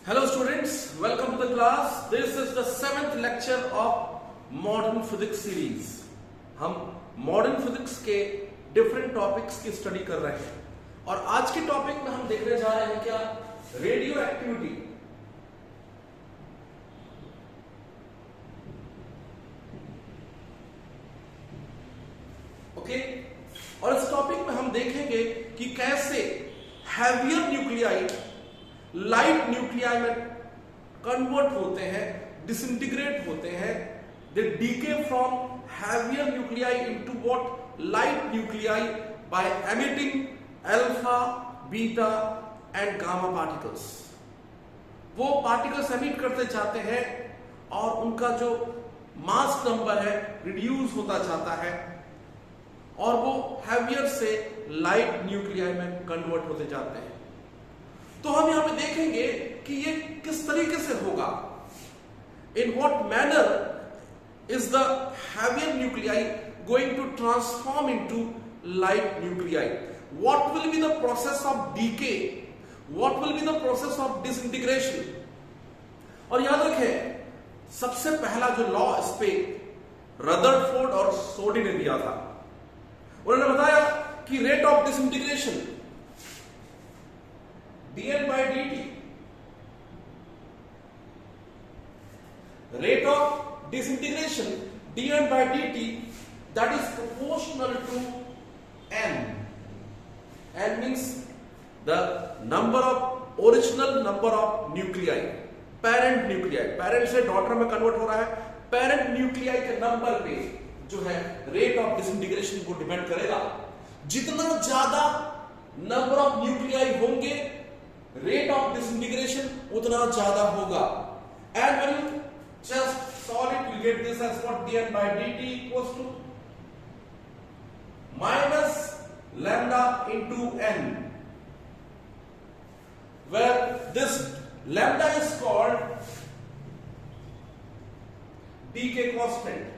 Hello students, welcome to the class. This is the 7th lecture of Modern Physics series. हम Modern Physics के different topics की study कर रहे हैं और आज के टॉपिक में हम देखने जा रहे हैं क्या रेडियो एक्टिविटी। ओके, और इस टॉपिक में हम देखेंगे कि कैसे हैवियर न्यूक्लियाई लाइट न्यूक्लियाई में कन्वर्ट होते हैं, डिसइंटीग्रेट होते हैं। They decay from heavier nuclei into what light nuclei by emitting alpha, beta and gamma particles. वो पार्टिकल्स एमिट करते जाते हैं और उनका जो मास नंबर है रिड्यूस होता जाता है और वो हैवियर से लाइट न्यूक्लियाई में कन्वर्ट होते जाते हैं। तो हम यहां पे देखेंगे कि ये किस तरीके से होगा। In what manner is the heavier nuclei going to transform into light nuclei. What will be the process of decay, what will be the process of disintegration. और याद रखें, सबसे पहला जो लॉ इस पे रदरफोर्ड और सोडी ने दिया था। उन्होंने बताया कि rate of disintegration dN by dt, rate of disintegration dN by dt, that is proportional to n. N means the number of original number of nuclei, parent nuclei, parent से डॉटर में convert हो रहा है। parent nuclei के number पे जो है rate of disintegration को डिपेंड करेगा। जितना ज्यादा नंबर ऑफ न्यूक्लियाई होंगे रेट ऑफ डिसइंटीग्रेशन उतना ज्यादा होगा। And when you just solve it you get this as what dN by dt equals to minus lambda into n, where this lambda is called decay constant।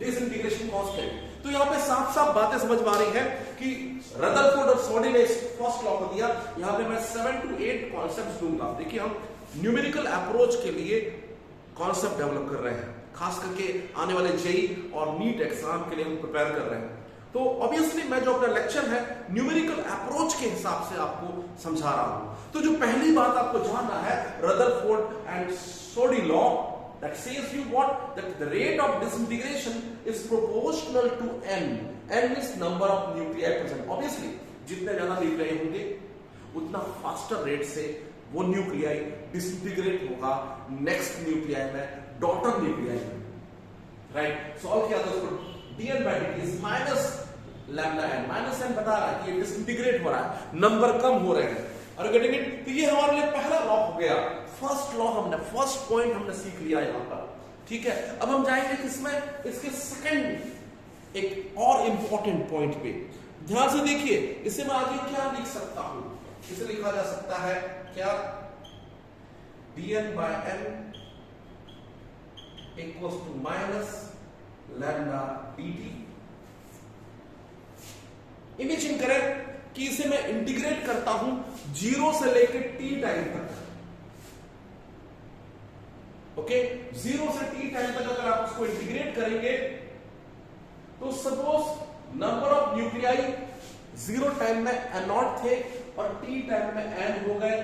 Disintegration constant. तो यहां पे साफ साफ बातें समझ में आ रही है कि रदरफोर्ड और सोडी ने फर्स्ट लॉ को दिया। यहां पे मैं 7 to 8 कॉन्सेप्ट्स दूंगा। देखिए, हम न्यूमेरिकल अप्रोच के लिए कॉन्सेप्ट डेवलप कर रहे हैं, खास करके आने वाले जेई और नीट एग्जाम के लिए हम प्रिपेयर कर रहे हैं। तो ऑब्वियसली मैं जो अपना लेक्चर है न्यूमेरिकल अप्रोच के हिसाब से आपको समझा रहा हूं। तो जो पहली बात आपको जानना है, Rutherford and Soddy law that says you what, that the rate of disintegration is proportional to n. n is number of nuclei present. Obviously जितने ज्यादा न्यूक्लियाई होंगे उतना फास्टर रेट से वो न्यूक्लियाई डिसइंटीग्रेट होगा नेक्स्ट न्यूक्लियाई में, daughter nuclei में। Right, solve किया था उसको। dN by dt is minus lambda n। Minus n बता रहा है कि ये डिसइंटीग्रेट हो रहा है, नंबर कम हो रहे हैं। और गेटिंग इट, तो ये हमारे लिए पहला लॉ हो गया। फर्स्ट लॉ हमने, फर्स्ट पॉइंट हमने सीख लिया यहां पर। ठीक है, अब हम जाएंगे किसमें, इसके सेकंड एक और इंपॉर्टेंट पॉइंट पे। ध्यान से देखिए, इसे मैं आगे क्या लिख सकता हूं। इसे लिखा जा सकता है क्या, dN by n equals to minus lambda dt। Imagine करें कि इसे मैं इंटीग्रेट करता हूं 0 से लेकर t टाइम तक। ओके, 0 से t टाइम तक अगर आप उसको इंटीग्रेट करेंगे तो suppose number of nuclei 0 time में n0 थे और t टाइम में n हो गए।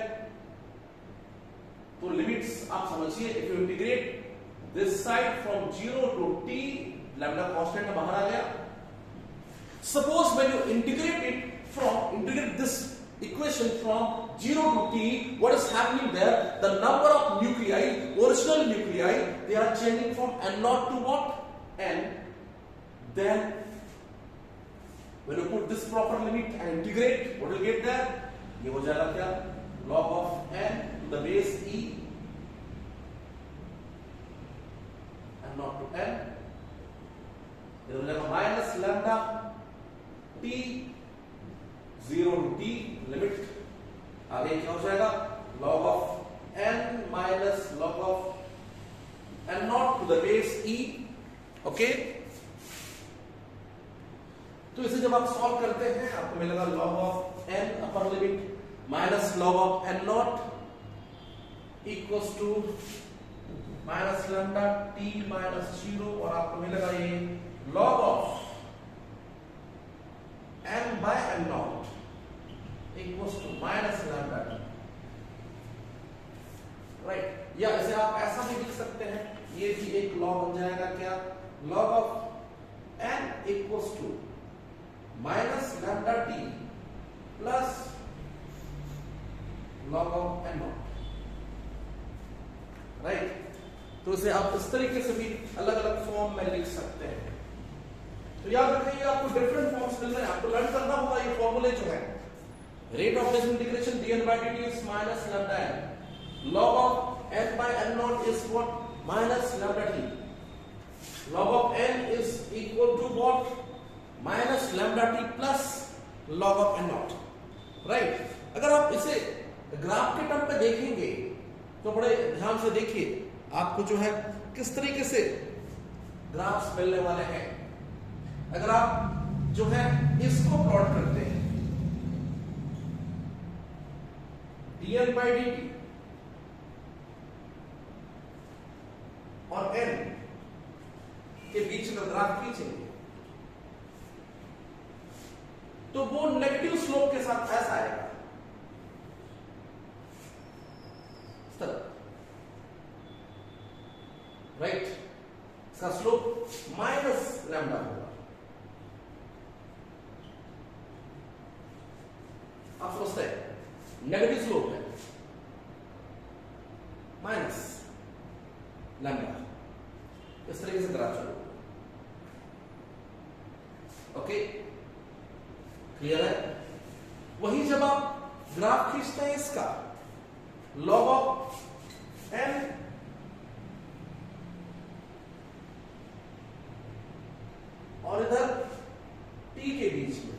तो लिमिट्स आप समझिए, if you integrate this side from 0 to t, lambda constant बाहर आ गया। Suppose when you integrate this equation from 0 to t, what is happening there? The number of nuclei, original nuclei, they are changing from n0 to what? n. Then when you put this proper limit and integrate, what will get there? ये हो जाएगा क्या? Log of n to the base e, n0 to n, ये हो जाएगा minus lambda t 0 to t, limit आगे क्या हो जाएगा, log of n minus log of n0 to the base e। Okay, तो इसे जब आप सॉल्व करते हैं आपको मिलेगा log of n upper limit minus log of n not equals to minus lambda t minus 0 और आपको मिलेगा ये log of n by n not equals to minus lambda t, right. या इसे आप ऐसा भी लिख सकते हैं, ये भी एक लॉ बन जाएगा, क्या log of n equals to minus lambda t plus log of n not, right. तो इसे आप इस तरीके से भी अलग अलग फॉर्म में लिख सकते हैं। तो याद रखिए आपको डिफरेंट फॉर्म्स मिल रहे हैं, आपको लर्न करना होगा ये फॉर्मूले जो है। Rate of integration dn by dt is minus lambda n, log of n by n naught is what, minus lambda t, log of n is equal to what, minus lambda t plus log of n naught, right. अगर आप इसे graph के term पे देखेंगे तो बड़े ध्यान से देखिए आपको जो है किस तरीके से ग्राफ्स मिलने वाले हैं। अगर आप जो है इसको प्लॉट करते हैं dn by dt और n के बीच का ग्राफ खींचेंगे तो वो नेगेटिव स्लोप के साथ ऐसा आएगा, राइट। इसका स्लोप माइनस लैम्डा होगा। आप सोचते हैं नेगेटिव स्लोप है माइनस लैम्डा, इस तरीके से ग्राफ चलो, ओके, क्लियर है। वही जब आप ग्राफ खींचते हैं इसका log ऑफ n और इधर t के बीच में,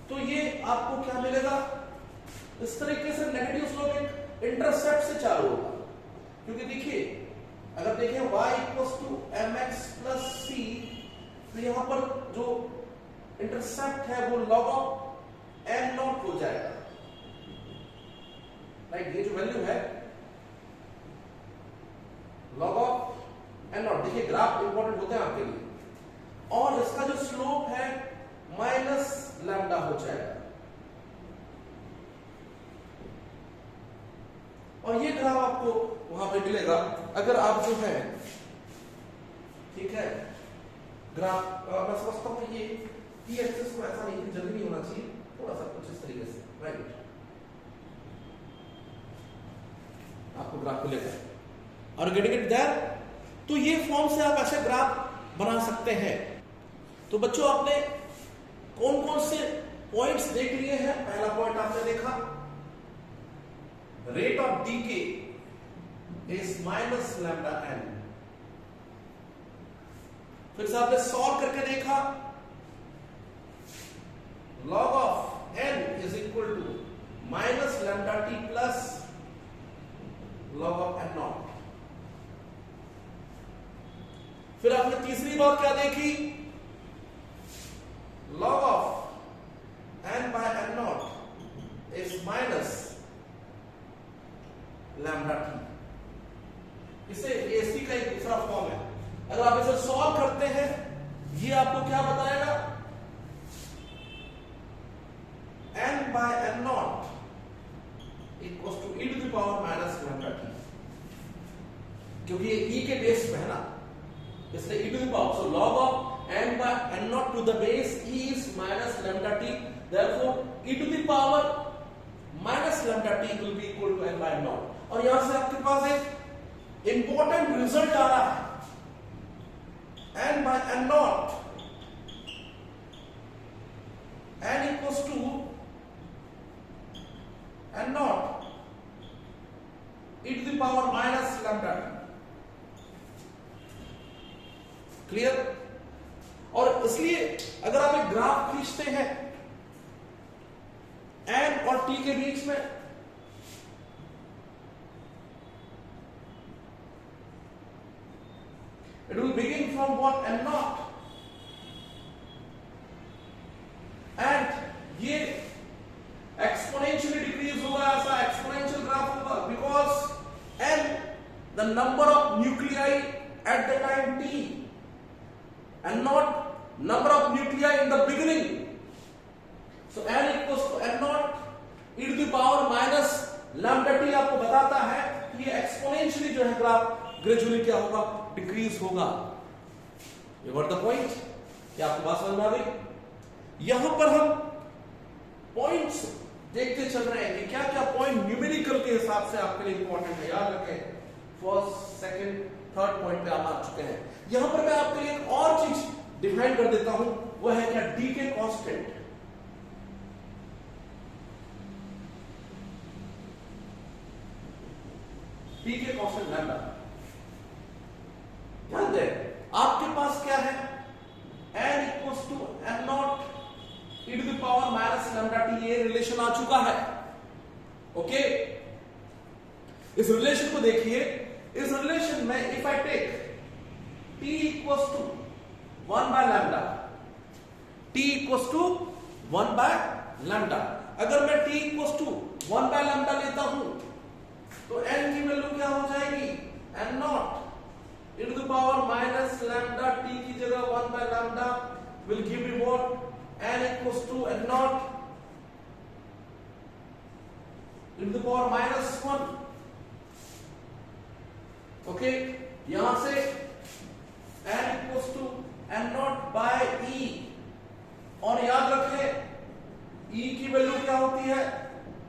तो ये आपको क्या मिलेगा, इस तरीके से नेगेटिव स्लोप एक इंटरसेप्ट से चालू होगा। क्योंकि देखिए अगर देखें y equals to mx plus c, तो यहां पर जो इंटरसेप्ट है वो log ऑफ n नॉट हो जाएगा, राइट। ये जो वैल्यू है log ऑफ n नॉट, देखिए ग्राफ इंपॉर्टेंट होते हैं आपके लिए, और इसका जो स्लोप है माइनस लैम्डा हो जाएगा। और ये ग्राफ आपको वहां पे मिलेगा अगर आप जो है, ठीक है, ग्राफ मैं समझता हूं ये t एक्सिस को ऐसा नहीं, जल्दी नहीं होना चाहिए, थोड़ा सा कुछ इस तरीके से, राइट। आपको ग्राफ मिलेगा और गेटिंग इट देयर, तो ये फॉर्म से आप ऐसे ग्राफ बना सकते हैं। तो बच्चों आपने कौन कौन से पॉइंट्स देख लिए हैं। पहला पॉइंट आपने देखा rate of decay is minus lambda n, फिर से आपने सॉल्व करके देखा log of n is equal to minus lambda t plus log of n not. फिर आपने तीसरी बात क्या देखी, log of n by n not is minus lambda t। इसे AC का एक दूसरा फॉर्म है। अगर आप इसे सॉल्व करते हैं ये आपको क्या बताएगा, n by n not equals to e to the power minus lambda t, क्योंकि ये e के बेस पे है ना, इसलिए e to the power, so log of n by n naught to the base e is minus lambda t, therefore e to the power minus lambda t will be equal to n by n naught। और यहां से आपके पास एक important result आ रहा है, n by n naught n equals to n naught e to the power minus lambda t, clear. और इसलिए अगर आप एक ग्राफ खींचते हैं n और t के बीच में, it will begin from what, n naught, number of nuclei at the time t and not number of nuclei in the beginning. So n equals to n naught e to the power minus lambda t आपको बताता है कि ये exponentially जो है graph gradually क्या होगा, decrease होगा. You got the point? क्या आपको बात समझ में आ गई? यहां पर हम पॉइंट्स देखते चल रहे हैं कि क्या क्या पॉइंट न्यूमेरिकल के हिसाब से आपके लिए इंपॉर्टेंट है. याद रखें, फर्स्ट, सेकंड, थर्ड पॉइंट पे आप आ चुके हैं. यहां पर मैं आपके लिए एक और चीज डिफाइन कर देता हूं, वो है क्या, decay constant. Decay constant lambda. ध्यान दें, आपके पास क्या है, n equals to n not e to the power minus lambda t. ये रिलेशन आ चुका है. ओके, इस रिलेशन को देखिए. इस रिलेशन में if I take t equals to 1 by lambda, t equals to 1 by lambda, अगर मैं t equals to 1 by lambda लेता हूं तो n की वैल्यू क्या हो जाएगी, n not e to the power minus lambda t की जगह 1 by lambda will give me what, n equals to n naught e to the power minus 1. Okay, यहां से n equals to n naught by e, और याद रखें e की value क्या होती है,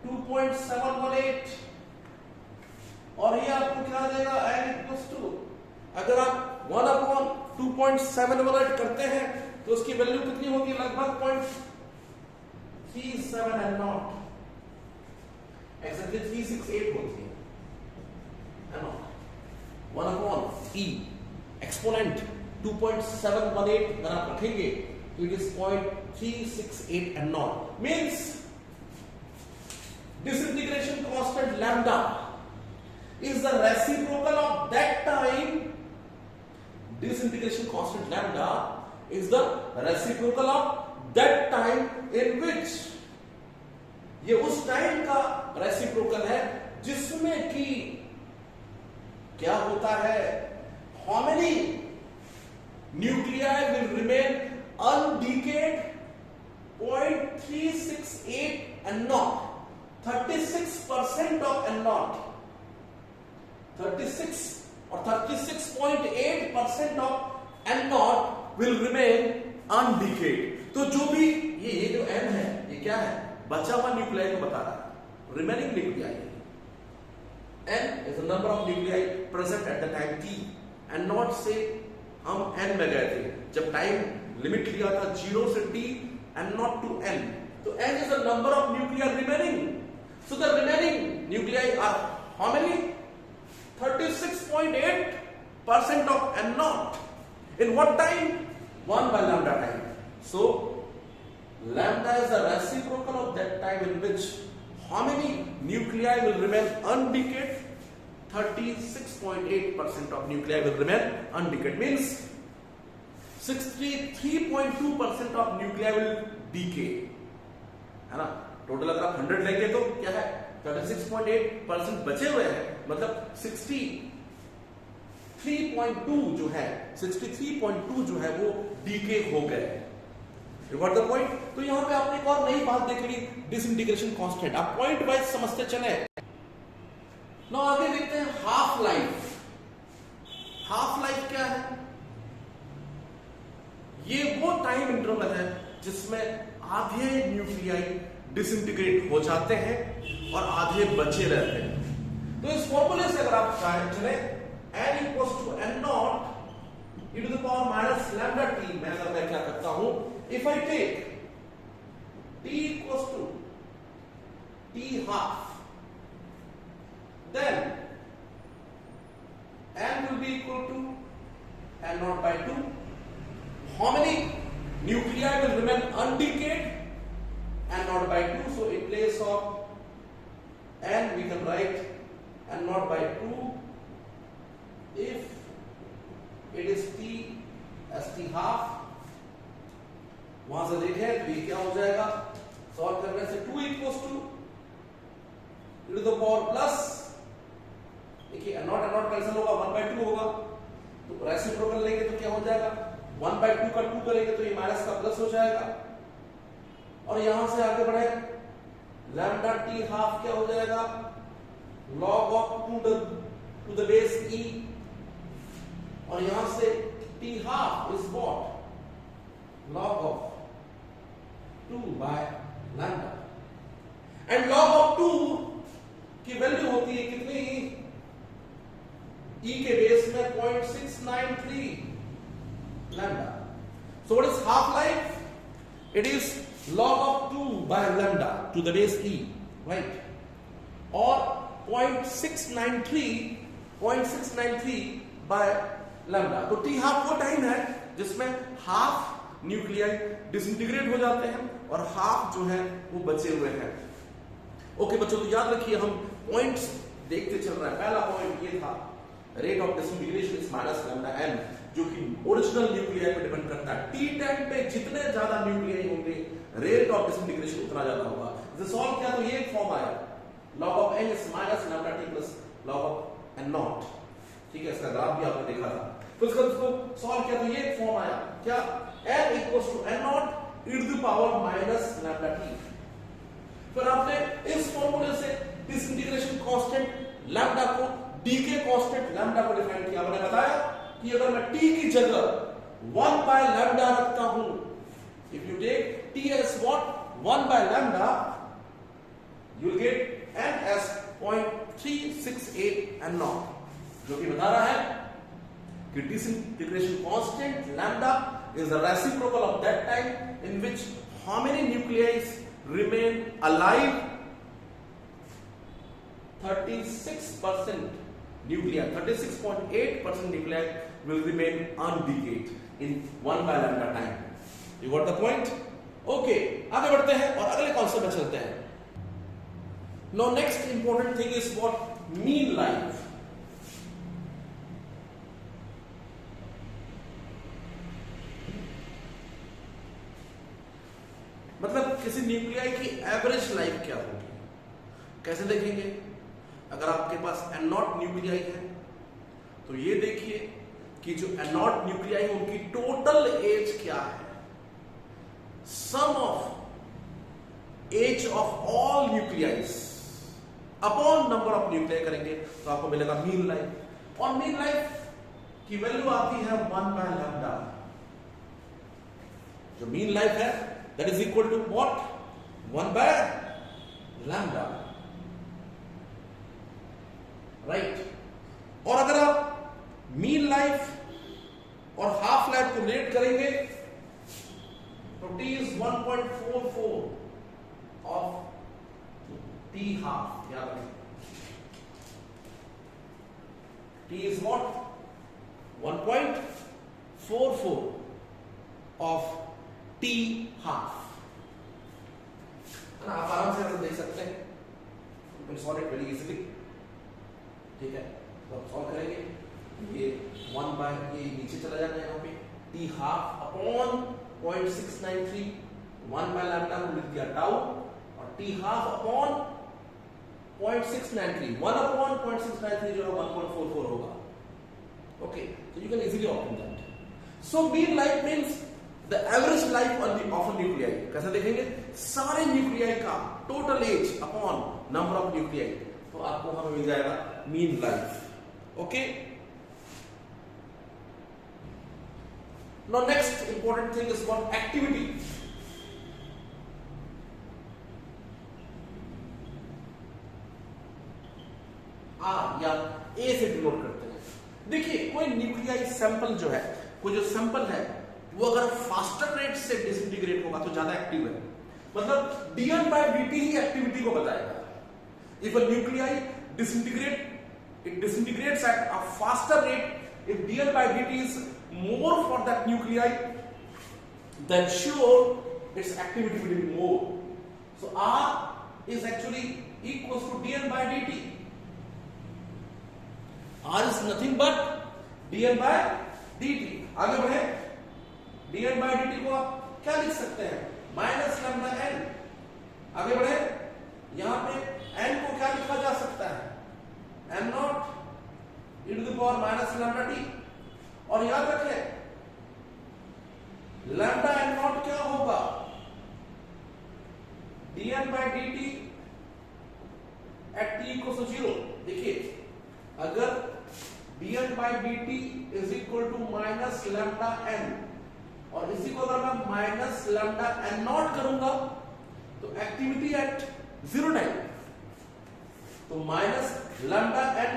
2.718, और ये आपको क्या देगा, n equals to, अगर आप 1/2.718 करते हैं तो उसकी वैल्यू कितनी होगी, लगभग 0.37 n नॉट, एक्जेक्टली 368 होती है n नॉट. 1/e एक्सपोनेंट 2.718 अगर आप रखेंगे तो it is 0.368 n not. Means disintegration constant lambda is the reciprocal of that time. Disintegration constant lambda is the reciprocal of that time in which, ये उस time का reciprocal है जिसमें कि क्या होता है, how many nuclei will remain undecayed, 0.368 n naught, 36% of n naught, 36 और 36.8% of n naught will remain undecayed. तो जो भी ये जो n है, ये क्या है, बचा हुआ न्यूक्लियाई को बता रहा है, remaining nuclei. n is the number of nuclei present at the time t. n not से हम n में गए थे जब टाइम लिमिट लिया था 0 से t, n not to n. तो n is the number of nuclear remaining. So the remaining nuclei are how many, 36.8% of n naught. In what time? 1 by lambda time. So lambda is the reciprocal of that time in which how many nuclei will remain undecayed? 36.8% of nuclei will remain undecayed. Means 63.2% of nuclei will decay. है ना? Total अगर आप 100 लेंगे तो क्या है, 36.8% बचे हुए हैं, मतलब 63.2 जो है, 63.2 जो है वो डीके हो गए. You got the point. तो यहां पे आपने एक और नई बात देख ली, डिसइंटीग्रेशन कांस्टेंट. आप पॉइंट वाइज समझते चले. नाउ आगे देखते हैं हाफ लाइफ. हाफ लाइफ क्या है, ये वो टाइम इंटरवल है जिसमें आधे न्यूक्लियाई डिसइंटीग्रेट हो जाते हैं और आधे बचे रहते हैं. तो इस फॉर्मूले से अगर आप चले, n equals to n not e to the power minus lambda t, मैं अगर मैं क्या करता हूं, if I take t equals to t half, then n will be equal to n naught by 2. How many nuclei will remain undecayed? N naught by 2. So in place of n we can write n naught by 2 if it is t as t half. वहां से देखें तो ये क्या हो जाएगा, solve करने से 2 equals to e to the power plus देखिए n नॉट कैंसिल होगा, 1/2 होगा, तो रेसिप्रोकल लेंगे तो क्या हो जाएगा, 1/2 का 2 करेंगे तो ये माइनस का प्लस हो जाएगा, और यहां से आगे बढ़े लैम्डा t हाफ क्या हो जाएगा, log of 2 to the base e, और यहां से t half is what, log of 2 by lambda, and log of 2 की वैल्यू होती है कितनी, e के बेस में 0.693 lambda. So what is half life? It is log of 2 by lambda to the base e, right? or 0.693 by lambda. तो t half वो time है जिसमें हाफ न्यूक्लियाई डिसइंटीग्रेट हो जाते हैं और हाफ जो है वो बचे हुए हैं. ओके बच्चों, तो याद रखिए हम पॉइंट्स देखते चल रहे हैं. पहला पॉइंट ये था rate of disintegration is minus lambda n, जो कि ओरिजिनल न्यूक्लियाई पे डिपेंड करता है. T10 पे जितने ज्यादा न्यूक्लियाई होंगे रेट ऑफ डिसइंटीग्रेशन उतना ज्यादा होगा. इसे सॉल्व किया तो ये एक फॉर्म आया, log of n is minus lambda t plus log of n naught. ठीक है, इसका ग्राफ भी आपने देखा था. तो इसको सॉल्व किया तो ये एक फॉर्म आया, क्या, n equals to n naught e to the power minus lambda t. फिर आपने इस फॉर्मूले से डिसइंटीग्रेशन कांस्टेंट लैम्डा को डीके कांस्टेंट लैम्डा को डिफाइन किया. मैंने बताया कि अगर मैं t की जगह 1 by lambda रखता हूं, if you take t as what 1 by lambda, you will get n as 0.368 n naught, जो कि बता रहा है कि disintegration constant lambda is the reciprocal of that time in which how many nuclei remain alive. 36% nuclei, 36.8% nuclei will remain undecayed in 1 by lambda time. You got the point? Okay, आगे बढ़ते हैं और अगले कॉन्सेप्ट में चलते हैं. Now next important thing is what, mean life. मतलब किसी न्यूक्लियाई की एवरेज लाइफ क्या होगी, कैसे देखेंगे. अगर आपके पास n नॉट न्यूक्लियाई है तो ये देखिए कि जो n नॉट न्यूक्लियाई है उनकी टोटल एज क्या है, sum of age of all nucleis upon number of nuclei करेंगे तो आपको मिलेगा मीन लाइफ. और मीन लाइफ की वैल्यू आती है 1 by lambda. जो मीन लाइफ है that is equal to what, 1 by lambda, right. और अगर आप मीन लाइफ और हाफ लाइफ को रिलेट करेंगे तो t is 1.44 of t half. याद रखें t is what, 1.44 of t half. आप आराम से देख सकते हैं, you can solve it very easily. ठीक है, तो आप सॉल्व करेंगे, ये 1 by ये नीचे चला जाता है, यहाँ पे t half upon 0.693, 1 by lambda को लिख दिया टाउ, और t half अपॉन 0.693, 1 अपॉन 0.693 जो है 1.44 होगा. Okay, so you can easily obtain that. So mean life means the average life of a nuclei. कैसे देखेंगे, सारे न्यूक्लियाई का total as upon number of nuclei, तो आपको हमें मिल जाएगा mean life. Okay, now next important thing is what, activity. R या ए से डिनोट करते हैं. देखिए कोई न्यूक्लियाई सैंपल जो है, कोई जो सैंपल है वो अगर फास्टर रेट से डिसइंटीग्रेट होगा तो ज्यादा एक्टिव है. मतलब dn by dt he activity को बताएगा. If a nuclei disintegrate, it disintegrates at a faster rate. If dn by dt is more for that nuclei, then sure its activity will be more. So R is actually equals to dn by dt. R is nothing but dn by dt. आगे बढ़े, dn by dt को आप क्या लिख सकते हैं, minus lambda n. आगे बढ़े, यहां पे n को क्या लिखा जा सकता है, m नॉट और याद रखें लैम्डा एन नॉट क्या होगा, dn by dt at t equals to 0। देखिए अगर dn by dt is equal to minus lambda n और इसी को अगर मैं माइनस लैम्डा एन नॉट करूंगा तो एक्टिविटी एट 0 टाइम, तो minus lambda N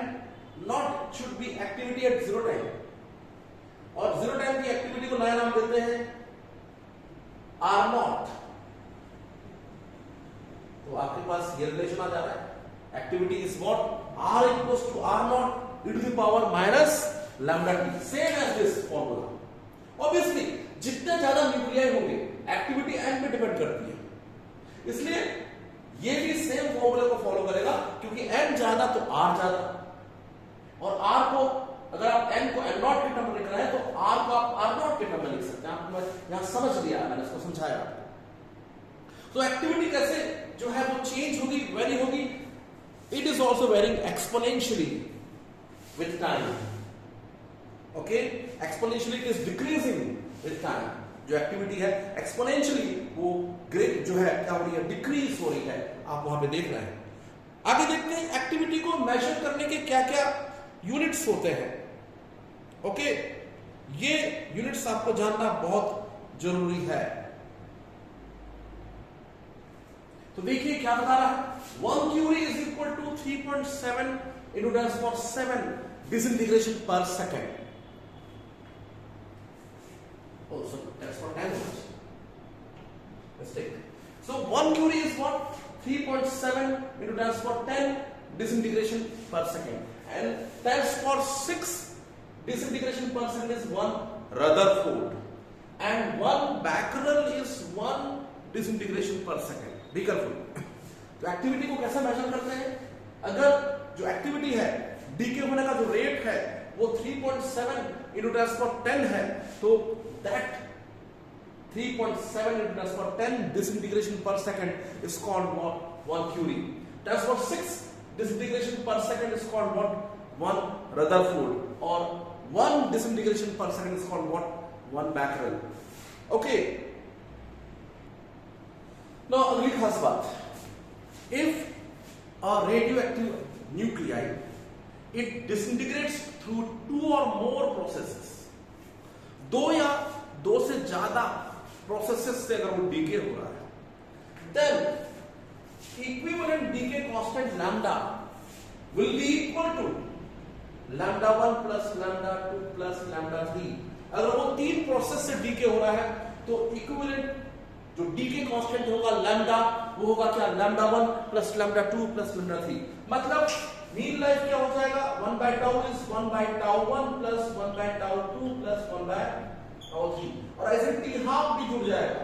not should be activity at 0 time, और 0 टाइम की एक्टिविटी को नया नाम देते हैं आर नॉट। तो आपके पास ये रिलेशन आ जा रहा है, activity is what R equals to R not e to the power minus lambda T, same as this formula. Obviously जितने ज्यादा न्यूक्लियाई होंगे एक्टिविटी एन पे डिपेंड करती है, इसलिए ये भी सेम फॉर्मूले को फॉलो करेगा, क्योंकि एन ज्यादा तो आर ज्यादा, और आर को अगर आप एन को एन नॉट के टर्म में लिख रहे हैं तो आर को आप आर नॉट के टर्म में लिख सकते हैं। आपको यहां समझ लिया, मैंने इसको समझाया। तो एक्टिविटी कैसे जो है वो चेंज होगी, वेरी होगी, it is also varying exponentially with time. Okay, exponentially it is decreasing with time. जो एक्टिविटी है एक्सपोनेंशियली वो ग्रेड जो है क्या हो रही है, डिक्रीज हो रही है, आप वहां पे देख रहे हैं। आगे देखते हैं एक्टिविटी को मेजर करने के क्या क्या यूनिट्स होते हैं। ओके, ये यूनिट्स आपको जानना बहुत जरूरी है। तो देखिए क्या बता रहा है, 1 curie is equal to 3.7 into 10⁻⁷ disintegration per second। Oh, so that's for 10 watts. Let's take. So 1 curie is what? 3.7 into 10⁻10 disintegration per second, and 10⁻6 disintegration per second is 1 Rutherford, and 1 Becquerel is 1 disintegration per second. Be careful. तो activity को कैसे major करते हैं? अगर जो activity है DK होने का जो रेट है वो 3.7 into 10⁻10 है, तो that 3.7 into 10⁻10 disintegration per second is called what? 1 curie. 10⁻6 disintegration per second is called what? 1 Rutherford, or 1 disintegration per second is called what? 1 Becquerel. Okay. Now अगली खास बात, if a radioactive nuclei it disintegrates through 2 or more processes, दो या दो से ज्यादा processes से अगर वो डीके हो रहा है, then equivalent decay constant lambda will be equal to lambda 1 plus lambda 2 plus lambda 3। अगर वो 3 प्रोसेस से डीके हो रहा है तो इक्विवेलेंट जो डीके कांस्टेंट होगा लैम्डा, वो होगा क्या? Lambda 1 plus lambda 2 plus lambda 3। मतलब मीन लाइफ क्या हो जाएगा? 1 by tau is 1 by tau 1 plus 1 by tau 2 plus 1 by tau 3, और ऐसे t हाफ भी जुड़ जाएगा।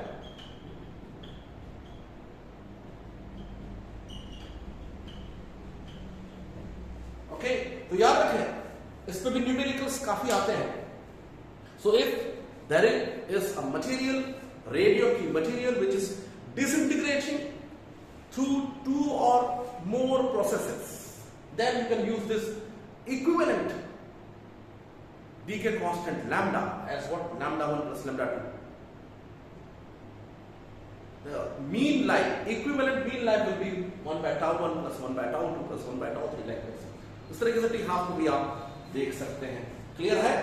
ओके, तो याद रखें इस पे भी न्यूमेरिकल्स काफी आते हैं। So if there is a material, radioactive material which is disintegrating through 2 or more processes, then you can use this equivalent decay constant lambda as what? Lambda 1 plus lambda 2. The mean life, equivalent mean life will be 1 by tau 1 plus 1 by tau 2 plus 1 by tau 3, like this। इस तरीके से t half को भी आप देख सकते हैं। Clear है?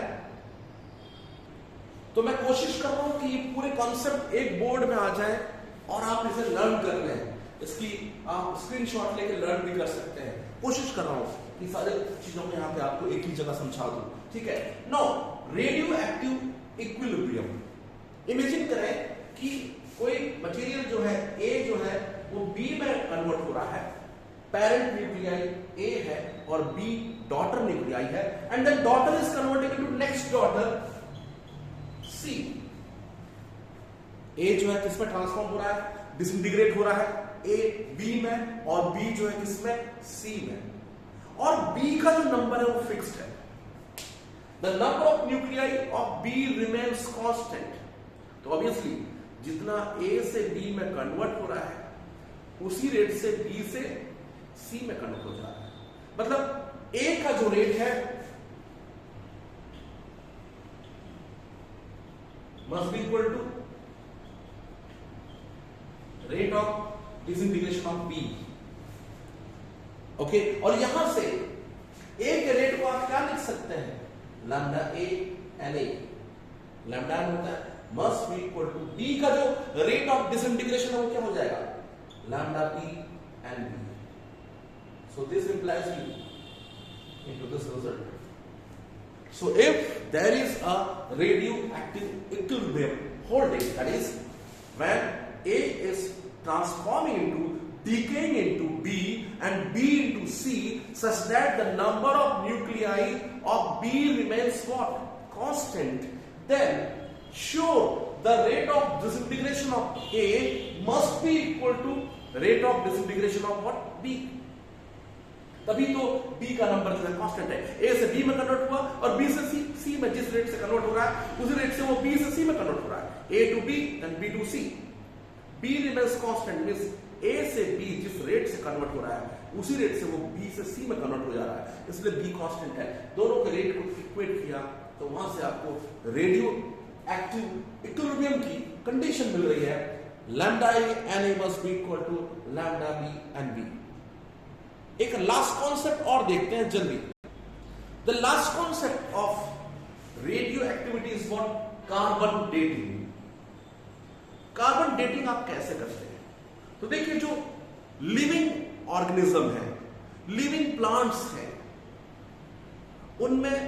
तो मैं कोशिश कर रहा हूं कि ये पूरे कॉन्सेप्ट एक बोर्ड में आ जाए और आप इसे लर्न कर लें। इसकी आप स्क्रीनशॉट लेके लर्न भी कर सकते हैं। कोशिश कर रहा हूं कि सारे चीजों को यहाँ पे आपको एक ही जगह समझा दूं, ठीक है? No, radioactive equilibrium. Imagine करें कि कोई मटेरियल जो है ए जो है वो बी में कन्वर्ट हो रहा है, पेरेंट न्यूक्लियाई ए है और बी डॉटर न्यूक्लियाई है, and then daughter is converted into next daughter C. A जो है किसमें ट्रांसफॉर्म हो रहा है? डिसइंटीग्रेट हो रहा है, ए बी में, और बी जो है किसमें? सी में। और बी का जो नंबर है वो फिक्स्ड है। The number of nuclei of B remains constant. तो ऑब्वियसली जितना ए से बी में कन्वर्ट हो रहा है उसी रेट से बी से सी में कन्वर्ट हो जा रहा है। मतलब ए का जो रेट है must be equal to rate of disintegration of B. Okay, और यहां से A के रेट को आप क्या लिख सकते हैं? Lambda A N A, lambda होता है must be equal to B का जो रेट ऑफ डिसइंटीग्रेशन है वो क्या हो जाएगा? Lambda P N B. So this implies you into this result. So if there is a radioactive equilibrium holding, that is when A is transforming into, decaying into B and B into C, such that the number of nuclei of B remains what? Constant, then sure the rate of disintegration of A must be equal to rate of disintegration of what? B. तभी तो B का number जो है constant है. A से B में convert हुआ और B से C में जिस रेट से कन्वर्ट हो रहा है उसी रेट से वो B से C में कन्वर्ट हो रहा है. A to B then B to C. B remains constant means A से B जिस रेट से कन्वर्ट हो रहा है उसी रेट से वो B से C में कन्वर्ट हो जा रहा है, इसलिए B कांस्टेंट है. दोनों के रेट को इक्वेट किया तो वहां से आपको रेडियो एक्टिव इक्विलिब्रियम की कंडीशन मिल रही है. Lambda A N A must be equal to lambda B N B. एक लास्ट कॉन्सेप्ट और देखते हैं जल्दी. The last concept of radioactivity is what? Carbon dating. Carbon dating आप कैसे करते हैं? तो देखिए जो लिविंग ऑर्गेनिज्म है, लिविंग प्लांट्स हैं, उनमें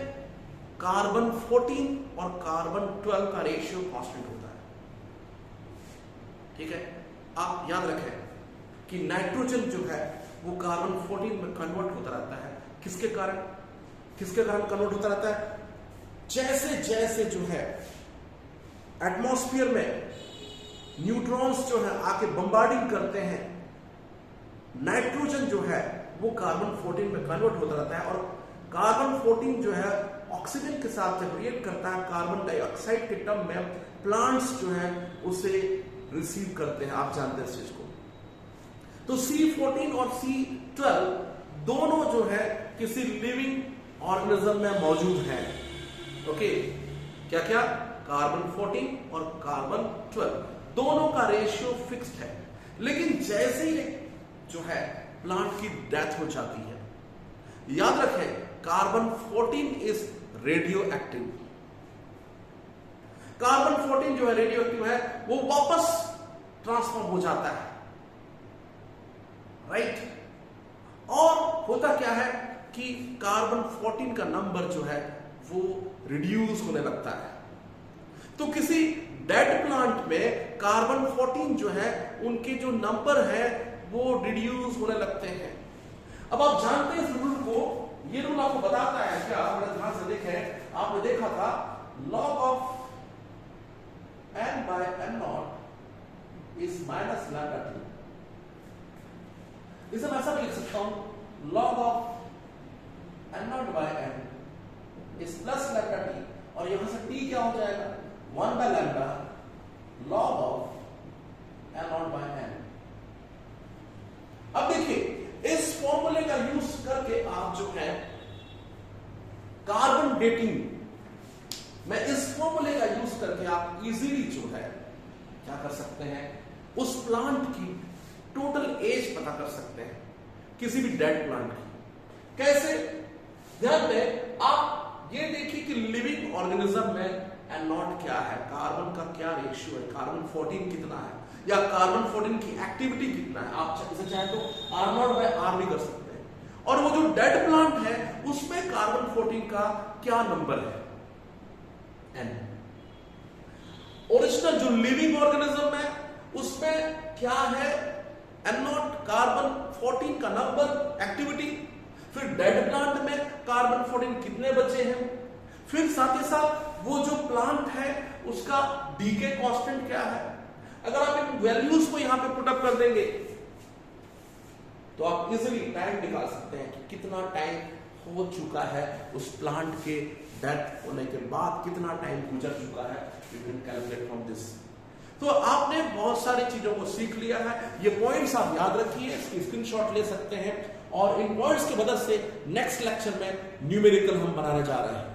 कार्बन 14 और कार्बन 12 का रेशियो कांस्टेंट होता है. ठीक है, आप याद रखें कि नाइट्रोजन जो है वो कार्बन 14 में कन्वर्ट होता रहता है. किसके कारण कन्वर्ट होता रहता है? जैसे जैसे जो है एटमॉस्फेयर में न्यूट्रॉन्स जो है आके बम्बार्डिंग करते हैं, नाइट्रोजन जो है वो कार्बन 14 में कन्वर्ट होता रहता है और कार्बन 14 जो है ऑक्सीजन के साथ जब रिएक्ट करता है कार्बन डाइऑक्साइड के टर्म में प्लांट्स जो है उसे रिसीव करते हैं. आप जानते हैं इस चीज को. तो C14 और C12 दोनों जो है किसी लिविंग ऑर्गेनिज्म में मौजूद है. ओके, क्या क्या? कार्बन 14 और कार्बन 12 दोनों का रेशियो फिक्स्ड है. लेकिन जैसे ही जो है प्लांट की डेथ हो जाती है, याद रखें carbon 14 is radio active. Carbon 14 जो है रेडियो एक्टिव है, वो वापस ट्रांसफॉर्म हो जाता है. राइट? और होता क्या है कि कार्बन 14 का नंबर जो है वो रिड्यूस होने लगता है. तो किसी डेड प्लांट में कार्बन 14 जो है उनके जो नंबर है वो रिड्यूस होने लगते हैं. अब आप जानते हैं इस रूल को, ये रूल आपको बताता है क्या? बड़ा ध्यान से देखें, आपने देखा था log of n by n naught is minus lambda t. इसे मैं ऐसा भी लिख सकता हूं log of n naught by n is plus lambda t और यहां से t क्या हो जाएगा? 1 by lambda log of n naught by n. अब देखिए इस फॉर्मूले का यूज करके आप जो है कार्बन डेटिंग में इस फॉर्मूले का यूज करके आप इजीली जो है क्या कर सकते हैं? उस प्लांट की टोटल एज पता कर सकते हैं किसी भी डेड प्लांट की. कैसे? ध्यान दें, आप ये देखिए कि लिविंग ऑर्गेनिज्म में एन नॉट क्या है, कार्बन का क्या रेशियो है, कार्बन 14 कितना है या कार्बन 14 की एक्टिविटी कितना है. आप इसे चाहे तो R नॉट बाय R भी कर सकते हैं. और वो जो डेड प्लांट है उसमें कार्बन 14 का क्या नंबर है? N. ओरिजिनल जो लिविंग ऑर्गेनिज्म है उसमें क्या है? N नॉट कार्बन 14 का नंबर, एक्टिविटी. फिर डेड प्लांट में कार्बन 14 कितने बचे हैं, फिर साथ ही साथ वो जो प्लांट है उसका डीके कांस्टेंट क्या है. अगर आप इन वैल्यूज को यहां पे पुट अप कर देंगे तो आप इजीली टाइम निकाल सकते हैं कि कितना टाइम हो चुका है उस प्लांट के डेथ होने के बाद, कितना टाइम गुजर चुका है. You can calculate from this. तो आपने बहुत सारी चीजों को सीख लिया है. ये पॉइंट्स आप याद रखिए, इसकी स्क्रीनशॉट ले सकते हैं और इन पॉइंट्स की मदद से नेक्स्ट लेक्चर में न्यूमेरिकल हम बनाने जा रहे हैं.